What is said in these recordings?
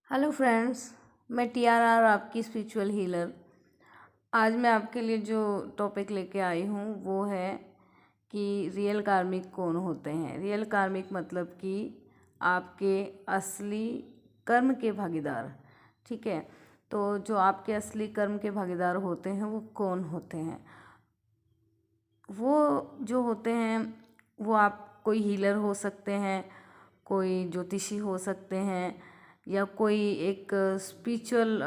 Hello friends, मैं TRR आपकी spiritual healer. आज मैं आपके लिए जो टॉपिक लेके आई हूँ वो है कि रियल कार्मिक कौन होते हैं। रियल कार्मिक मतलब कि आपके असली कर्म के भागीदार। ठीक है, तो जो आपके असली कर्म के भागीदार होते हैं वो कौन होते हैं? वो जो होते हैं वो आप कोई हीलर हो सकते हैं, कोई ज्योतिषी हो सकते हैं, या कोई एक स्पिरिचुअल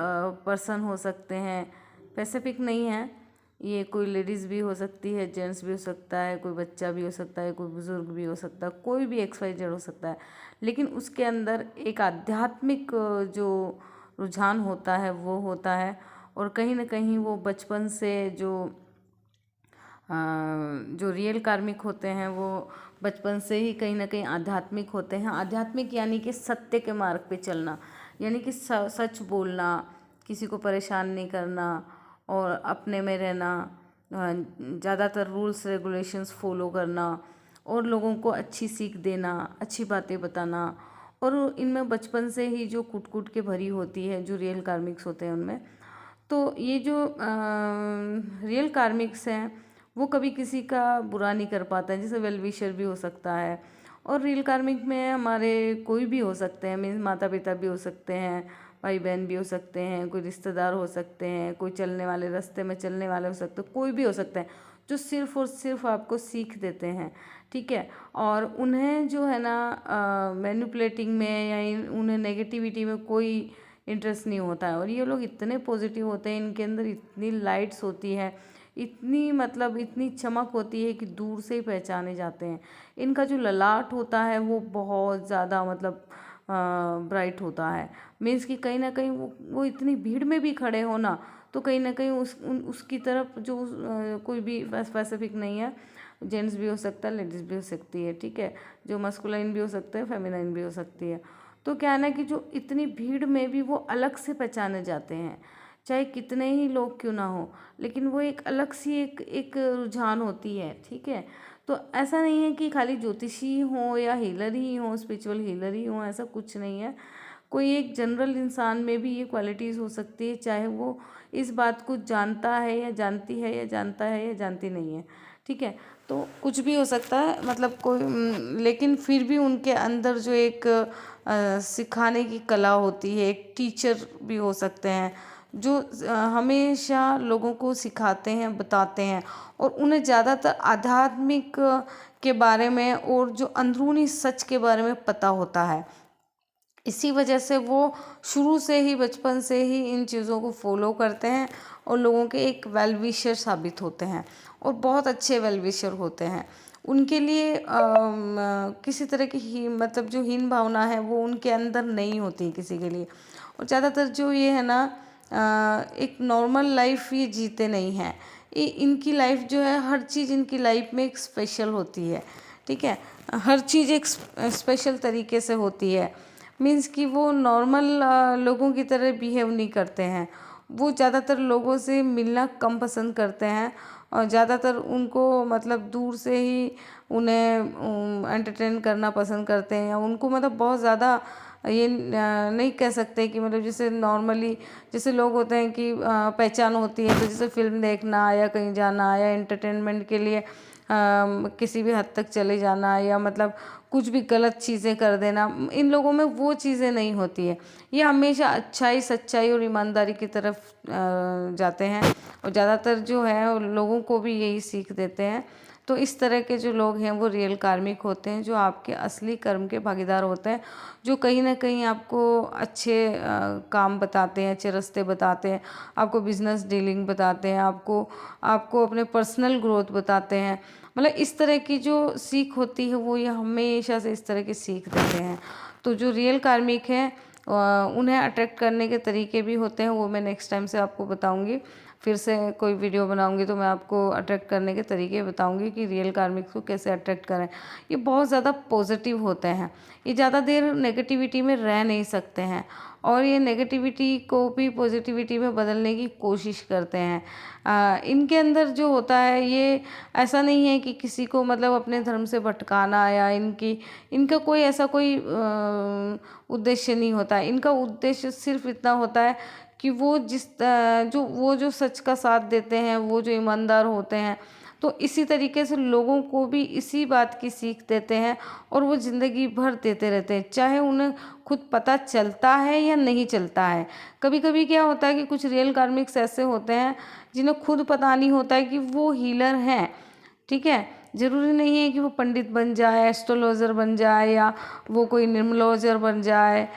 पर्सन हो सकते हैं। स्पेसिफिक नहीं है, ये कोई लेडीज़ भी हो सकती है, जेंट्स भी हो सकता है, कोई बच्चा भी हो सकता है, कोई बुज़ुर्ग भी हो सकता है, कोई भी XYZ हो सकता है। लेकिन उसके अंदर एक आध्यात्मिक जो रुझान होता है वो होता है, और कहीं ना कहीं वो बचपन से जो रियल कार्मिक होते हैं वो बचपन से ही कहीं ना कहीं आध्यात्मिक होते हैं। आध्यात्मिक यानी कि सत्य के मार्ग पे चलना, यानी कि सच बोलना, किसी को परेशान नहीं करना और अपने में रहना, ज़्यादातर रूल्स रेगुलेशंस फॉलो करना और लोगों को अच्छी सीख देना, अच्छी बातें बताना। और इनमें बचपन से ही जो कूट कूट के भरी होती है जो रियल कार्मिक्स होते हैं उनमें। तो ये जो रियल कार्मिक्स हैं वो कभी किसी का बुरा नहीं कर पाता है, जैसे वेल विशर भी हो सकता है। और रियल कार्मिक में हमारे कोई भी हो सकते हैं, मीन्स माता पिता भी हो सकते हैं, भाई बहन भी हो सकते हैं, कोई रिश्तेदार हो सकते हैं, कोई चलने वाले रास्ते में चलने वाले हो सकते हैं, कोई भी हो सकते हैं जो सिर्फ और सिर्फ आपको सीख देते हैं। ठीक है, और उन्हें जो है ना मैनिपुलेटिंग में या उन्हें नेगेटिविटी में कोई इंटरेस्ट नहीं होता है। और ये लोग इतने पॉजिटिव होते हैं, इनके अंदर इतनी लाइट्स होती है, इतनी मतलब इतनी चमक होती है कि दूर से ही पहचाने जाते हैं। इनका जो ललाट होता है वो बहुत ज़्यादा मतलब ब्राइट होता है। मीन्स कि कहीं ना कहीं वो इतनी भीड़ में भी खड़े हो ना, तो कहीं ना कहीं उसकी तरफ जो कोई भी स्पेसिफिक नहीं है, जेंट्स भी हो सकता है, लेडीज़ भी हो सकती है। ठीक है, जो मस्कुलाइन भी हो सकता है, फेमिनाइन भी हो सकती है। तो क्या है ना कि जो इतनी भीड़ में भी वो अलग से पहचाने जाते हैं, चाहे कितने ही लोग क्यों ना हो, लेकिन वो एक अलग सी एक रुझान होती है। ठीक है, तो ऐसा नहीं है कि खाली ज्योतिषी हो या हीलर ही हो, स्पिरिचुअल हीलर ही हो, ऐसा कुछ नहीं है। कोई एक जनरल इंसान में भी ये क्वालिटीज़ हो सकती है, चाहे वो इस बात को जानता है या जानती है, या जानता है या जानती नहीं है। ठीक है, तो कुछ भी हो सकता है, मतलब कोई लेकिन फिर भी उनके अंदर जो एक सिखाने की कला होती है, एक टीचर भी हो सकते हैं जो हमेशा लोगों को सिखाते हैं, बताते हैं, और उन्हें ज़्यादातर आध्यात्मिक के बारे में और जो अंदरूनी सच के बारे में पता होता है। इसी वजह से वो शुरू से ही, बचपन से ही इन चीज़ों को फॉलो करते हैं और लोगों के एक वेल विशर साबित होते हैं, और बहुत अच्छे वेल विशर होते हैं। उनके लिए किसी तरह की ही मतलब जो हीन भावना है वो उनके अंदर नहीं होती किसी के लिए। और ज़्यादातर जो ये है ना एक नॉर्मल लाइफ ये जीते नहीं हैं। इनकी लाइफ जो है, हर चीज़ इनकी लाइफ में एक स्पेशल होती है। ठीक है, हर चीज़ एक स्पेशल तरीके से होती है। मीन्स कि वो नॉर्मल लोगों की तरह बिहेव नहीं करते हैं। वो ज़्यादातर लोगों से मिलना कम पसंद करते हैं, और ज़्यादातर उनको मतलब दूर से ही उन्हें एंटरटेन करना पसंद करते हैं। या उनको मतलब बहुत ज़्यादा ये नहीं कह सकते कि मतलब जैसे नॉर्मली जैसे लोग होते हैं कि पहचान होती है, तो जैसे फिल्म देखना या कहीं जाना या एंटरटेनमेंट के लिए किसी भी हद तक चले जाना, या मतलब कुछ भी गलत चीज़ें कर देना, इन लोगों में वो चीज़ें नहीं होती है। ये हमेशा अच्छाई, सच्चाई और ईमानदारी की तरफ जाते हैं, और ज़्यादातर जो है लोगों को भी यही सीख देते हैं। तो इस तरह के जो लोग हैं वो रियल कार्मिक होते हैं, जो आपके असली कर्म के भागीदार होते हैं, जो कहीं ना कहीं आपको अच्छे काम बताते हैं, अच्छे रास्ते बताते हैं, आपको बिजनेस डीलिंग बताते हैं, आपको आपको अपने पर्सनल ग्रोथ बताते हैं। मतलब इस तरह की जो सीख होती है वो ये हमेशा से इस तरह की सीख देते हैं। तो जो रियल कार्मिक हैं उन्हें अट्रैक्ट करने के तरीके भी होते हैं, वो मैं नेक्स्ट टाइम से आपको बताऊंगी। फिर से कोई वीडियो बनाऊंगी तो मैं आपको अट्रैक्ट करने के तरीके बताऊंगी कि रियल कार्मिक्स को कैसे अट्रैक्ट करें। ये बहुत ज़्यादा पॉजिटिव होते हैं, ये ज़्यादा देर नेगेटिविटी में रह नहीं सकते हैं, और ये नेगेटिविटी को भी पॉजिटिविटी में बदलने की कोशिश करते हैं। इनके अंदर जो होता है ये ऐसा नहीं है कि किसी को मतलब अपने धर्म से भटकाना, या इनका कोई ऐसा कोई उद्देश्य नहीं होता है। इनका उद्देश्य सिर्फ इतना होता है कि वो जो सच का साथ देते हैं, वो जो ईमानदार होते हैं, तो इसी तरीके से लोगों को भी इसी बात की सीख देते हैं और वो ज़िंदगी भर देते रहते हैं, चाहे उन्हें खुद पता चलता है या नहीं चलता है। कभी कभी क्या होता है कि कुछ रियल कार्मिक्स ऐसे होते हैं जिन्हें खुद पता नहीं होता है कि वो हीलर हैं, ठीक है। ज़रूरी नहीं है कि वो पंडित बन जाए, एस्ट्रोलॉजर बन जाए, या वो कोई न्यूमरोलॉजर बन जाए,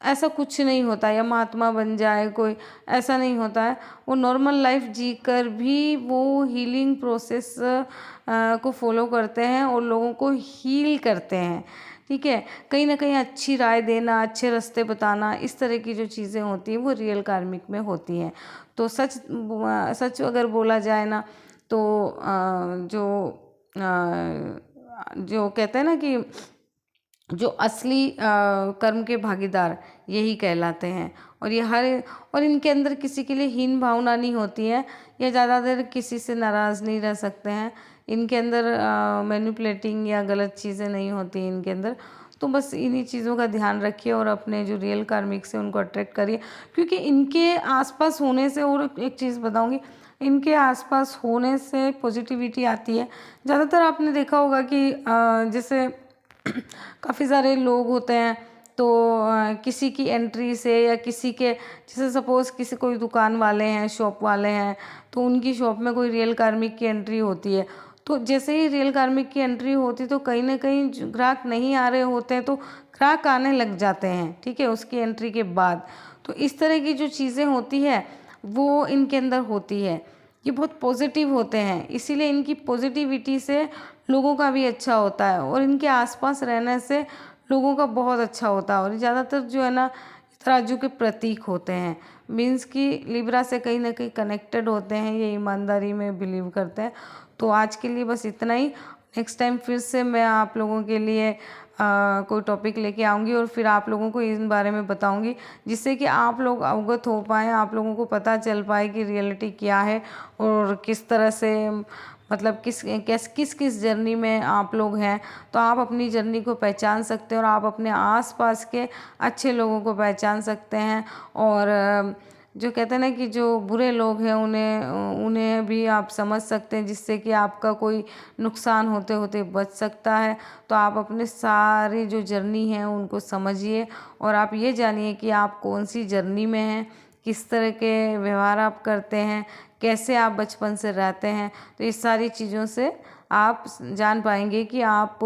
ऐसा कुछ नहीं होता, या महात्मा बन जाए कोई, ऐसा नहीं होता है। वो नॉर्मल लाइफ जीकर भी वो हीलिंग प्रोसेस को फॉलो करते हैं और लोगों को हील करते हैं, ठीक है। कहीं ना कहीं अच्छी राय देना, अच्छे रास्ते बताना, इस तरह की जो चीज़ें होती हैं वो रियल कार्मिक में होती हैं। तो सच अगर बोला जाए ना, तो जो कहते हैं ना कि जो असली कर्म के भागीदार यही कहलाते हैं। और इनके अंदर किसी के लिए हीन भावना नहीं होती है, या ज़्यादा देर किसी से नाराज़ नहीं रह सकते हैं। इनके अंदर मैनिपुलेटिंग या गलत चीज़ें नहीं होती इनके अंदर। तो बस इन्हीं चीज़ों का ध्यान रखिए और अपने जो रियल कार्मिक से उनको अट्रैक्ट करिए, क्योंकि इनके आसपास होने से, और एक चीज़ बताऊंगी, इनके आसपास होने से पॉजिटिविटी आती है। ज़्यादातर आपने देखा होगा कि जैसे काफ़ी सारे लोग होते हैं, तो किसी की एंट्री से, या किसी के, जैसे सपोज़ किसी कोई दुकान वाले हैं, शॉप वाले हैं, तो उनकी शॉप में कोई रियल कार्मिक की एंट्री होती है, तो जैसे ही रियल कार्मिक की एंट्री होती तो कहीं ना कहीं ग्राहक नहीं आ रहे होते हैं, तो ग्राहक आने लग जाते हैं, ठीक है, उसकी एंट्री के बाद। तो इस तरह की जो चीज़ें होती है वो इनके अंदर होती है। ये बहुत पॉजिटिव होते हैं, इसीलिए इनकी पॉजिटिविटी से लोगों का भी अच्छा होता है, और इनके आसपास रहने से लोगों का बहुत अच्छा होता है। और ज़्यादातर जो है ना, तराजू के प्रतीक होते हैं, मीन्स कि लिब्रा से कहीं ना कहीं कनेक्टेड होते हैं, ये ईमानदारी में बिलीव करते हैं। तो आज के लिए बस इतना ही। नेक्स्ट टाइम फिर से मैं आप लोगों के लिए कोई टॉपिक लेके आऊँगी, और फिर आप लोगों को इन बारे में बताऊँगी, जिससे कि आप लोग अवगत हो पाएँ, आप लोगों को पता चल पाए कि रियलिटी क्या है, और किस तरह से, मतलब किस किस जर्नी में आप लोग हैं। तो आप अपनी जर्नी को पहचान सकते हैं, और आप अपने आसपास के अच्छे लोगों को पहचान सकते हैं, और जो कहते हैं ना कि जो बुरे लोग हैं उन्हें भी आप समझ सकते हैं, जिससे कि आपका कोई नुकसान होते होते बच सकता है। तो आप अपने सारी जो जर्नी है उनको समझिए, और आप ये जानिए कि आप कौन सी जर्नी में हैं, किस तरह के व्यवहार आप करते हैं, कैसे आप बचपन से रहते हैं। तो इस सारी चीज़ों से आप जान पाएंगे कि आप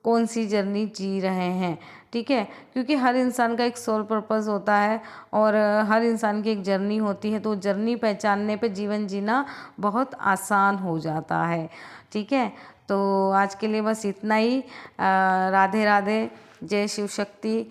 कौन सी जर्नी जी रहे हैं, ठीक है। क्योंकि हर इंसान का एक सोल पर्पस होता है, और हर इंसान की एक जर्नी होती है, तो जर्नी पहचानने पे जीवन जीना बहुत आसान हो जाता है, ठीक है। तो आज के लिए बस इतना ही। राधे राधे, जय शिव शक्ति।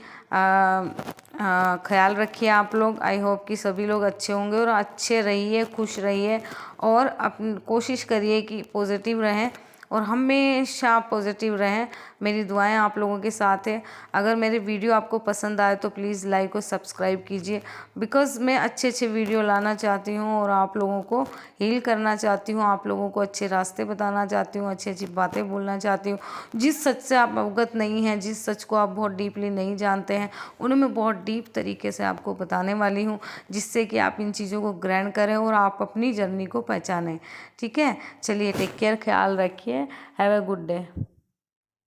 ख्याल रखिए आप लोग। आई होप कि सभी लोग अच्छे होंगे, और अच्छे रहिए, खुश रहिए, और अपनी कोशिश करिए कि पॉजिटिव रहें, और हमेशा पॉजिटिव रहें। मेरी दुआएं आप लोगों के साथ है। अगर मेरे वीडियो आपको पसंद आए तो प्लीज़ लाइक और सब्सक्राइब कीजिए, बिकॉज़ मैं अच्छे अच्छे वीडियो लाना चाहती हूँ, और आप लोगों को हील करना चाहती हूँ, आप लोगों को अच्छे रास्ते बताना चाहती हूँ, अच्छी अच्छी बातें बोलना चाहती हूँ। जिस सच से आप अवगत नहीं हैं, जिस सच को आप बहुत डीपली नहीं जानते हैं, उन्हें मैं बहुत डीप तरीके से आपको बताने वाली हूँ, जिससे कि आप इन चीज़ों को ग्रहण करें और आप अपनी जर्नी को पहचानें, ठीक है। चलिए, टेक केयर, ख्याल रखिए, हैव अ गुड डे।